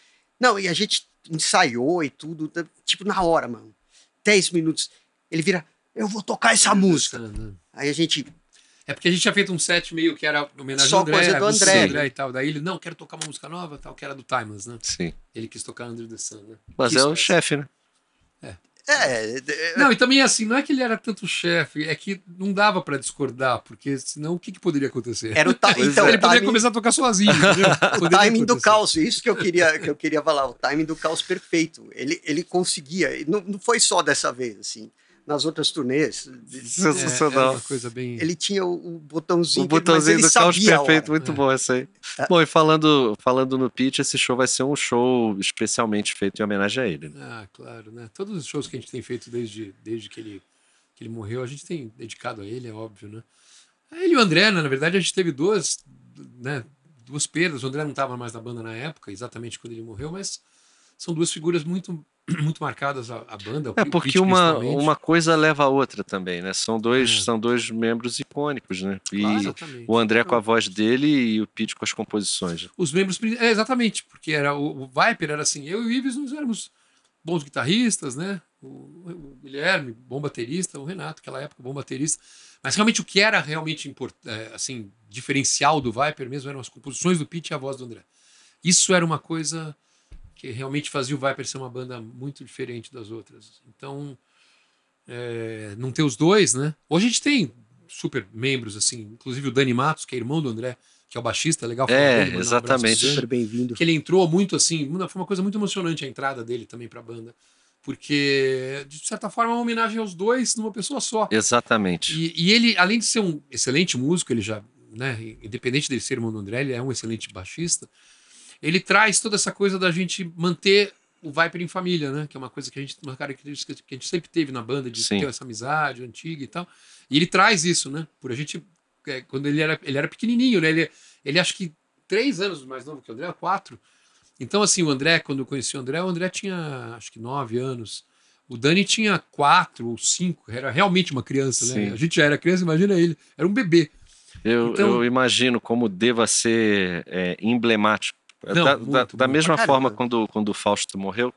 Não, e a gente ensaiou e tudo, tipo, na hora, mano. 10 minutos. Ele vira, eu vou tocar essa música. Aí a gente... É porque a gente tinha feito um set meio que era homenagem Só ao André, coisa do André. e tal. Daí ele, não, quero tocar uma música nova, tal, que era do Timeless, né? Sim. Ele quis tocar Under the Sun, né? Mas Que é o espécie. chefe, né? Não, e também assim, não é que ele era tanto chefe, é que não dava pra discordar, porque senão o que poderia acontecer? Era o Então, ele poderia começar a tocar sozinho, entendeu? O Poderia timing do acontecer. caos, isso que eu queria falar, o timing do caos perfeito. Ele conseguia, não foi só dessa vez, assim. Nas outras turnês, É uma coisa bem... ele tinha o botãozinho, O botãozinho mas ele do caos sabia a hora. perfeito, muito bom essa aí. Bom, e falando no Pete, esse show vai ser um show especialmente feito em homenagem a ele. Né? Ah, claro, né? Todos os shows que a gente tem feito desde que ele morreu, a gente tem dedicado a ele, é óbvio, né? Ele e o André, né? Na verdade, a gente teve duas perdas. O André não estava mais na banda na época, exatamente quando ele morreu, mas são duas figuras muito marcadas à banda. É porque uma coisa leva a outra também, né? São dois membros icônicos, né? Claro, E exatamente. o André com a voz dele e o Pete com as composições. Os membros, exatamente, porque era o Viper era assim, eu e o Ives nós éramos bons guitarristas, né? O Guilherme, bom baterista, o Renato, naquela época, bom baterista. Mas realmente o que era realmente assim, diferencial do Viper mesmo eram as composições do Pete e a voz do André. Isso era uma coisa que realmente fazia o Viper ser uma banda muito diferente das outras. Então, não ter os dois, né? Hoje a gente tem super membros, assim, inclusive o Dani Matos, que é irmão do André, que é o baixista, legal falar dele, exatamente. Super bem-vindo. que ele entrou muito assim, foi uma coisa muito emocionante a entrada dele também para a banda, porque de certa forma é uma homenagem aos dois numa pessoa só. Exatamente. E ele, além de ser um excelente músico, ele já, né, independente dele ser irmão do André, ele é um excelente baixista. Ele traz toda essa coisa da gente manter o Viper em família, né? Que é uma coisa uma característica que a gente sempre teve na banda, de ter essa amizade antiga e tal. E ele traz isso, né? Por a gente, quando ele era pequenininho, né? Ele acho que 3 anos mais novo que o André, 4. Então, assim, o André, quando eu conheci o André tinha acho que 9 anos. O Dani tinha 4 ou 5, era realmente uma criança, né? A gente já era criança, imagina ele, era um bebê. Eu imagino como deva ser emblemático. Da mesma forma quando o Fausto morreu.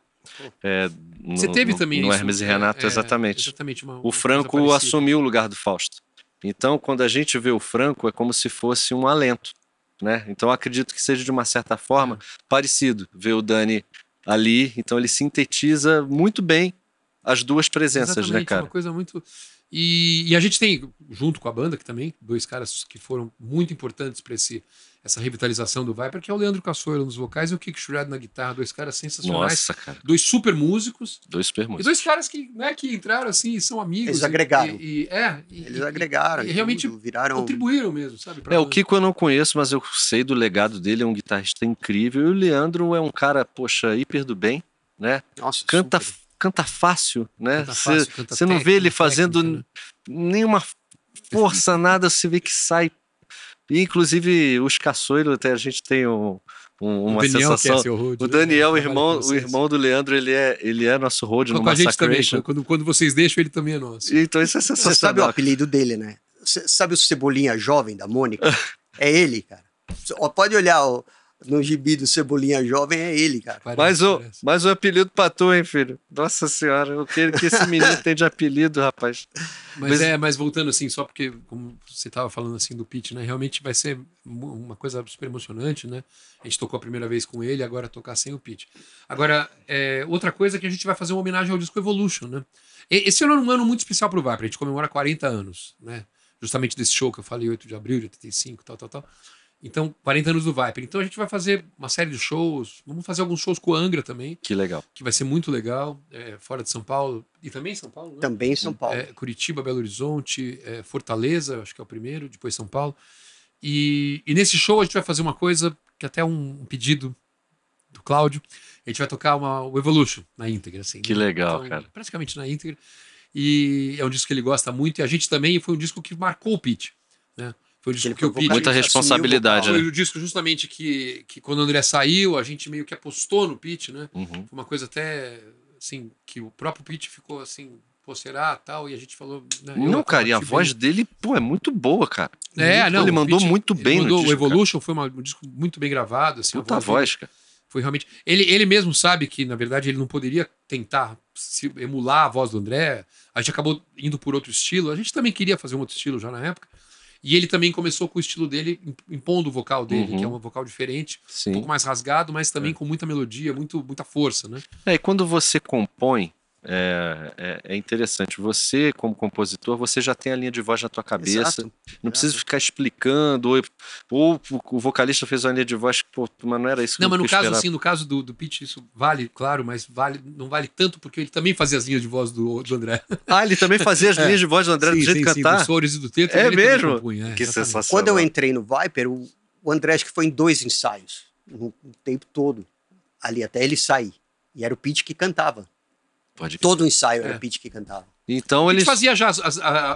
Você teve também no isso, Hermes e Renato, exatamente. O Franco assumiu o lugar do Fausto. Então, quando a gente vê o Franco, é como se fosse um alento, né? Então, acredito que seja de uma certa forma parecido ver o Dani ali. Então, ele sintetiza muito bem as duas presenças, né, cara? Uma coisa muito... E a gente tem, junto com a banda, que também, 2 caras que foram muito importantes para essa revitalização do Viper, que é o Leandro Cassoilo nos vocais e o Kiko Shred na guitarra, 2 caras sensacionais. Nossa, cara. 2 super músicos. 2 super músicos. E 2 caras que, né, que entraram assim e são amigos. Eles agregaram. Eles agregaram. E realmente viraram... contribuíram mesmo, sabe? O Kiko eu não conheço, mas eu sei do legado dele, é um guitarrista incrível. E o Leandro é um cara, poxa, hiper do bem, né? Nossa, Canta fácil, né? Você não vê ele fazendo nenhuma força, nada, você vê que sai. E, inclusive, os Cassoilo, até a gente tem uma Daniel, sensação. Road, o Daniel, o irmão do Leandro, ele é nosso road no Massacration. A gente também, quando vocês deixam, ele também é nosso. Então isso é sensacional. Você sabe o apelido dele, né? Você sabe o Cebolinha Jovem da Mônica? É ele, cara. Pode olhar no gibi do Cebolinha Jovem, é ele, cara. Mas o apelido pra tu, hein, filho? Nossa senhora, o que esse menino tem de apelido, rapaz. Mas voltando assim, só porque, como você estava falando assim do Pete, né? Realmente vai ser uma coisa super emocionante, né? A gente tocou a primeira vez com ele, agora tocar sem o Pete. Agora, outra coisa é que a gente vai fazer uma homenagem ao disco Evolution, né? Esse ano é um ano muito especial pro Viper, a gente comemora 40 anos, né? Justamente desse show que eu falei, 8 de abril de 85, tal. Então, 40 anos do Viper. Então a gente vai fazer uma série de shows. Vamos fazer alguns shows com o Angra também. Que legal. Que vai ser muito legal. Fora de São Paulo. E também em São Paulo, né? Também em São Paulo. Curitiba, Belo Horizonte, Fortaleza, acho que é o primeiro, depois São Paulo. E nesse show a gente vai fazer uma coisa que até um pedido do Cláudio, a gente vai tocar o Evolution na íntegra, assim. Que né? legal, Então, cara. praticamente na íntegra. E é um disco que ele gosta muito, e a gente também foi um disco que marcou o Pete, né? Foi um disco que o Pete... Muita responsabilidade, Foi né? o disco justamente que quando o André saiu, a gente meio que apostou no Pete, né? Uhum. Foi uma coisa até, assim, que o próprio Pete ficou assim, pô, será, tal, e a gente falou... Né, Não, cara, e a bati voz bem. dele, pô, é muito boa, cara. Não, Ele o mandou Pete, muito ele bem mandou no disco, o Evolution, foi um disco muito bem gravado, assim, Puta a voz, cara. foi realmente... Ele mesmo sabe que, na verdade, ele não poderia tentar emular a voz do André. A gente acabou indo por outro estilo. A gente também queria fazer um outro estilo já na época. E ele também começou com o estilo dele, impondo o vocal dele, que é um vocal diferente, Sim. um pouco mais rasgado, mas também com muita melodia, muita força, né? E quando você compõe, é interessante. Você, como compositor, você já tem a linha de voz na tua cabeça. Exato. Não precisa ficar explicando. Ou o vocalista fez uma linha de voz que, pô, mas não era isso que Não, eu mas no caso, esperava. assim, no caso do Pete, isso vale, claro, mas não vale tanto porque ele também fazia as linhas de voz do André. Ah, ele também fazia as linhas de voz do André do jeito de cantar? Sim, do Soares e do Teto. É ele mesmo? compunha, Que exatamente. sensacional. Quando eu entrei no Viper, o André acho que foi em 2 ensaios, no tempo todo, ali até ele sair. E era o Pete que cantava. Pode Todo o ensaio era o Pete que cantava. Então O ele Pete fazia já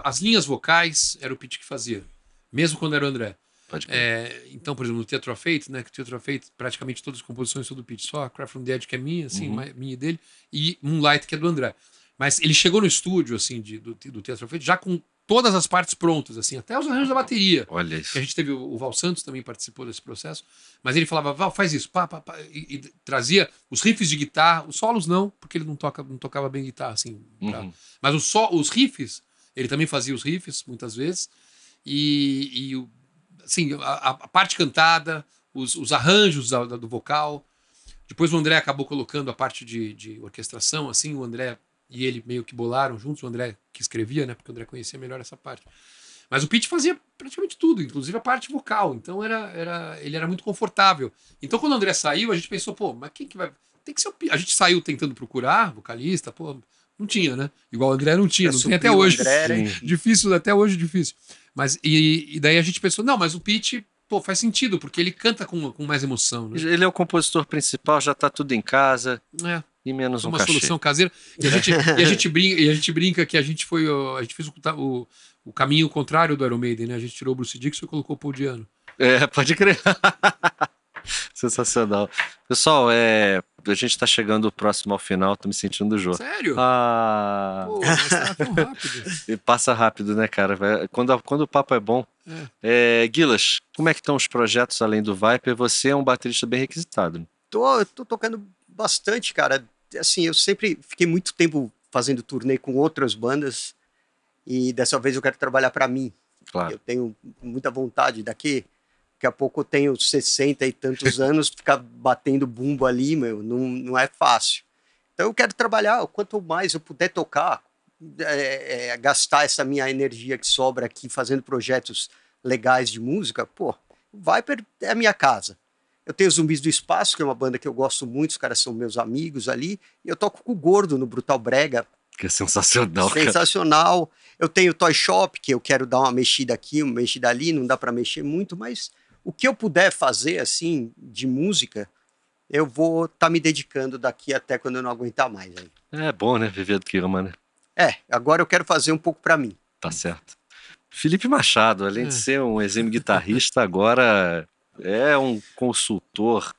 as linhas vocais, era o Pete que fazia, mesmo quando era o André. Pode crer. Então, por exemplo, no Theatre of Fate, né, que o Theatre of Fate, praticamente todas as composições são do Pete, só a Craft from the Edge, que é minha, assim, minha e dele, e Moonlight, que é do André. Mas ele chegou no estúdio, assim, do Theatre of Fate, já com todas as partes prontas, assim, até os arranjos da bateria. Olha isso. Que a gente teve o Val Santos também participou desse processo, mas ele falava, Val, faz isso, pá, e trazia os riffs de guitarra, os solos não, porque ele não tocava bem guitarra, assim. Mas os riffs, ele também fazia os riffs, muitas vezes, assim, a parte cantada, os arranjos do vocal. Depois o André acabou colocando a parte de orquestração, assim, o André e ele meio que bolaram juntos, o André que escrevia, né, porque o André conhecia melhor essa parte. Mas o Pete fazia praticamente tudo, inclusive a parte vocal, então ele era muito confortável. Então quando o André saiu, a gente pensou, pô, mas quem que vai... Tem que ser o Pete. A gente saiu tentando procurar vocalista, pô, não tinha, né? Igual o André não tinha, não tem até hoje. Difícil, até hoje difícil. Mas, e daí a gente pensou, não, mas o Pete, pô, faz sentido, porque ele canta com mais emoção, né? Ele é o compositor principal, já tá tudo em casa. E menos um cachê. Uma solução caseira. E a gente brinca que a gente fez o caminho contrário do Iron Maiden, né? A gente tirou o Bruce Dickinson e colocou o Paul Di'Anno. Pode crer. Sensacional. Pessoal, a gente tá chegando próximo ao final, tô me sentindo Jô. Sério? Pô, mas tá tão rápido. E passa rápido, né, cara? Quando o papo é bom. Guilas, como é que estão os projetos além do Viper? Você é um baterista bem requisitado. Né? Tô tocando bastante, cara. Assim, eu sempre fiquei muito tempo fazendo turnê com outras bandas e dessa vez eu quero trabalhar para mim. Claro. Eu tenho muita vontade daqui a pouco eu tenho 60 e tantos anos, ficar batendo bumbo ali, meu, não é fácil. Então eu quero trabalhar, quanto mais eu puder tocar, gastar essa minha energia que sobra aqui fazendo projetos legais de música, pô, Viper é a minha casa. Eu tenho Zumbis do Espaço, que é uma banda que eu gosto muito, os caras são meus amigos ali, e eu toco com o Gordo no Brutal Brega. Que é sensacional, Sensacional. Cara. Eu tenho Toy Shop, que eu quero dar uma mexida aqui, uma mexida ali, não dá para mexer muito, mas o que eu puder fazer, assim, de música, eu vou estar me dedicando daqui até quando eu não aguentar mais. Aí. É bom, né? Viver do que ama, né? Agora eu quero fazer um pouco para mim. Tá certo. Felipe Machado, além de ser um exímio guitarrista, agora é um consultor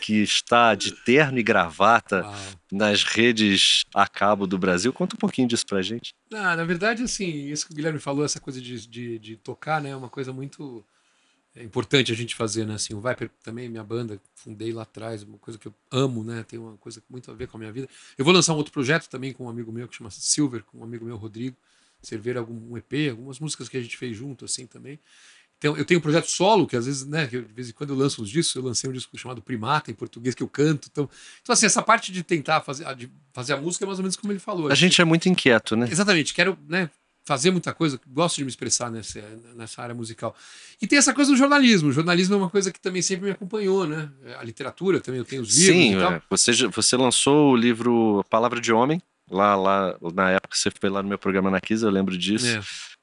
que está de terno e gravata nas redes a cabo do Brasil. Conta um pouquinho disso pra gente. Na verdade, assim, isso que o Guilherme falou, essa coisa de tocar, né, é uma coisa muito importante a gente fazer, né, assim, o Viper também, minha banda, fundei lá atrás, uma coisa que eu amo, né, tem uma coisa muito a ver com a minha vida. Eu vou lançar um outro projeto também com um amigo meu que chama Silver, com um amigo meu, Rodrigo, Cerveira, um EP, algumas músicas que a gente fez junto, assim, também. Então, eu tenho um projeto solo, que às vezes, né, que de vez em quando eu lanço uns discos, eu lancei um disco chamado Primata, em português, que eu canto. Então assim, essa parte de tentar fazer a música é mais ou menos como ele falou. A gente é muito inquieto, né? Exatamente, quero, né, fazer muita coisa, gosto de me expressar nessa área musical. E tem essa coisa do jornalismo. O jornalismo é uma coisa que também sempre me acompanhou, né? A literatura também, eu tenho os livros e tal. Você lançou o livro Palavra de Homem, lá na época que você foi lá no meu programa na Kiss, eu lembro disso.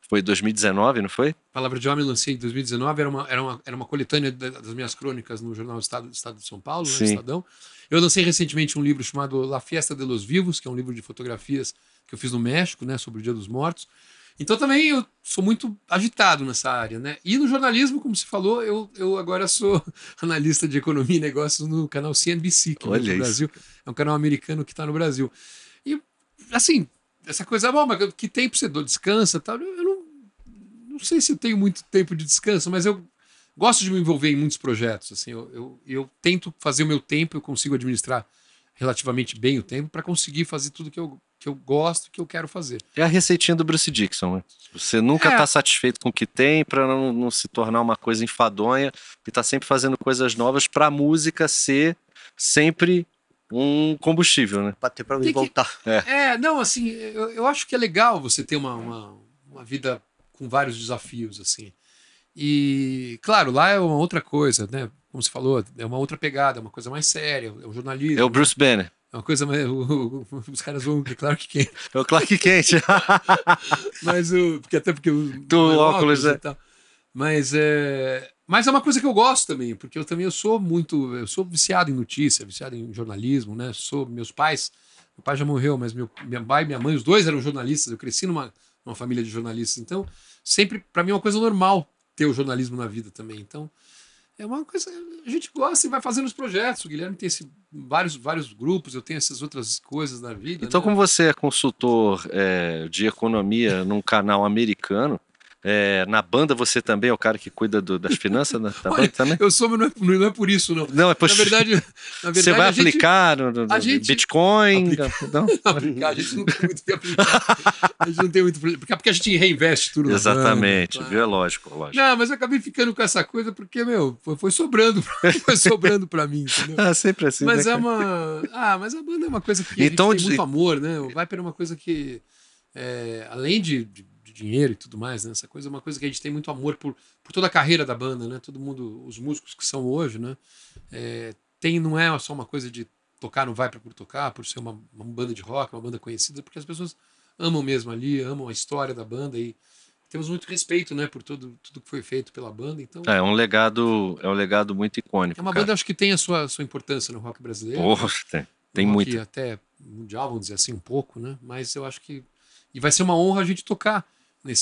Foi 2019, não foi? Palavra de Homem eu lancei em 2019, era uma coletânea das minhas crônicas no jornal Estado de São Paulo, né, Sim. Estadão. Eu lancei recentemente um livro chamado La Fiesta de los Vivos, que é um livro de fotografias que eu fiz no México, né, sobre o Dia dos Mortos. Então também eu sou muito agitado nessa área, né? E no jornalismo, como se falou, eu agora sou analista de economia e negócios no canal CNBC, que Olha no isso. Brasil é um canal americano que está no Brasil. E assim, essa coisa, bom, mas que tempo você descansa, tal? Eu não sei se eu tenho muito tempo de descanso, mas eu gosto de me envolver em muitos projetos. Assim, eu tento fazer o meu tempo, eu consigo administrar relativamente bem o tempo para conseguir fazer tudo que eu gosto, que eu quero fazer. É a receitinha do Bruce Dickinson, né? Você nunca tá satisfeito com o que tem para não se tornar uma coisa enfadonha e tá sempre fazendo coisas novas para a música ser sempre um combustível, né? Pra ter pra onde voltar. Não, assim, eu acho que é legal você ter uma vida com vários desafios, assim. E, claro, lá é uma outra coisa, né? Como você falou, é uma outra pegada, é uma coisa mais séria, é o jornalismo. É o Bruce Banner. É uma coisa mais. Os caras vão, claro que quem. É o Clark Kent. Mas até porque Do óculos, e tal. Mas é uma coisa que eu gosto também, porque eu sou viciado em notícia, viciado em jornalismo, né? Meu pai já morreu, mas meu pai e minha mãe, os dois eram jornalistas, eu cresci numa família de jornalistas, então sempre, para mim é uma coisa normal ter o jornalismo na vida também, então é uma coisa, a gente gosta e vai fazendo os projetos, o Guilherme tem vários grupos, eu tenho essas outras coisas na vida. Então, né? como você é consultor de economia num canal americano, na banda você também é o cara que cuida das finanças da banda também? Eu sou, mas não é por isso, não. Não, é por... Na verdade, você vai aplicar no Bitcoin? Não? Aplicar, a gente não tem muito que aplicar. A gente não tem muito... Porque a gente reinveste tudo. Exatamente, na banda, viu? É lógico. Não, mas eu acabei ficando com essa coisa porque, foi sobrando pra mim, entendeu? Sempre assim. Mas né, mas a banda é uma coisa que então, a gente tem muito amor, né? O Viper é uma coisa que, além de dinheiro e tudo mais, né? Essa coisa é uma coisa que a gente tem muito amor por toda a carreira da banda, né? Todo mundo, os músicos que são hoje, né? Não é só uma coisa de tocar no Viper por tocar, por ser uma banda de rock, uma banda conhecida, porque as pessoas amam mesmo ali, amam a história da banda e temos muito respeito, né? Por tudo que foi feito pela banda, então... É um legado muito icônico. É uma banda, acho que tem a sua importância no rock brasileiro. Porra, tem muito. Rock até mundial, vamos dizer assim, um pouco, né? Mas eu acho que... E vai ser uma honra a gente tocar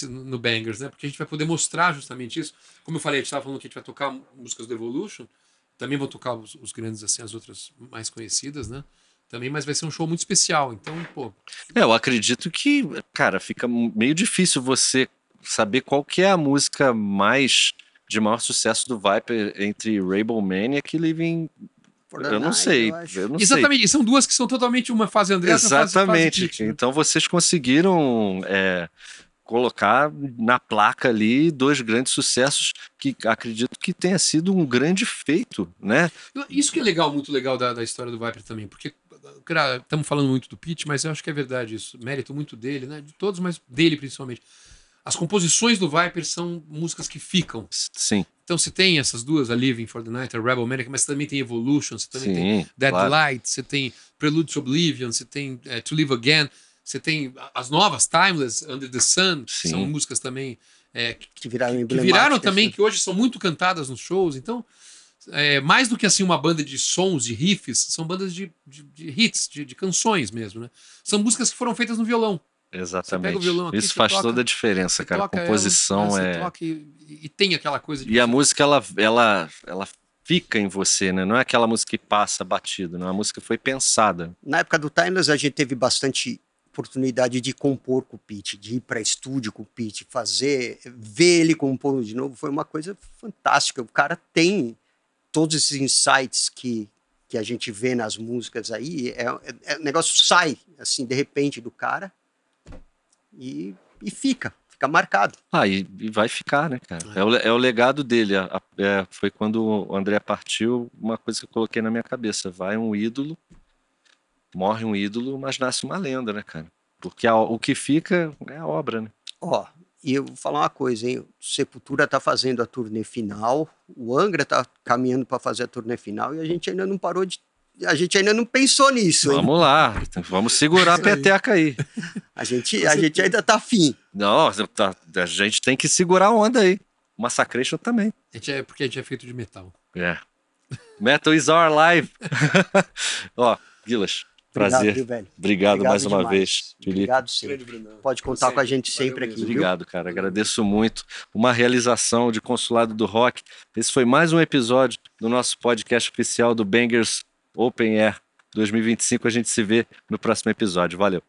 no Bangers, né? Porque a gente vai poder mostrar justamente isso. Como eu falei, a gente estava falando que a gente vai tocar músicas do Evolution, também vou tocar os grandes, assim, as outras mais conhecidas, né? Também, mas vai ser um show muito especial, então, pô... Eu acredito que, cara, fica meio difícil você saber qual que é a música de maior sucesso do Viper entre Rainbow Maniac e Living... Eu não sei. Exatamente, e são duas que são totalmente uma fase André, exatamente. Fase Pete, né? Então vocês conseguiram colocar na placa ali dois grandes sucessos que acredito que tenha sido um grande feito, né? Isso que é legal, muito legal da história do Viper também, porque estamos falando muito do Pete, mas eu acho que é verdade isso, mérito muito dele, né? De todos, mas dele principalmente. As composições do Viper são músicas que ficam. Sim. Então você tem essas duas, a Living for the Night, a Rebel Manic, mas você também tem Evolution, você também tem Dead Light, você tem Prelude to Oblivion, você tem To Live Again, você tem as novas, Timeless, Under the Sun, que são músicas também que viraram também, que hoje são muito cantadas nos shows. Então, mais do que assim uma banda de sons, de riffs, são bandas de hits, de canções mesmo, né? São músicas que foram feitas no violão. Exatamente. Violão aqui, isso faz toda a diferença, cara. A composição toca e tem aquela coisa de... E a música, ela fica em você, né? Não é aquela música que passa batido, né? A música foi pensada. Na época do Timeless, a gente teve bastante oportunidade de compor com o Pete, de ir para estúdio com o Pete, ver ele compor de novo, foi uma coisa fantástica. O cara tem todos esses insights que a gente vê nas músicas aí, o negócio sai, assim, de repente do cara e fica marcado. E vai ficar, né, cara? É o legado dele. Foi quando o André partiu, uma coisa que eu coloquei na minha cabeça. Vai um ídolo, morre um ídolo, mas nasce uma lenda, né, cara? Porque o que fica é a obra, né? E eu vou falar uma coisa, hein? O Sepultura tá fazendo a turnê final, o Angra tá caminhando para fazer a turnê final e a gente ainda não parou a gente ainda não pensou nisso, hein? Vamos lá, vamos segurar a peteca aí. A gente ainda tá afim. Não, a gente tem que segurar a onda aí. Massacration também. Porque a gente é feito de metal. É. Metal is our life. Ó, Guilas, prazer. Viu, velho? Obrigado mais uma demais. vez, Felipe. Obrigado sempre. Pode contar com a gente sempre aqui, viu? Obrigado, cara. Agradeço muito. Uma realização de Consulado do Rock. Esse foi mais um episódio do nosso podcast oficial do Bangers Open Air 2025. A gente se vê no próximo episódio. Valeu.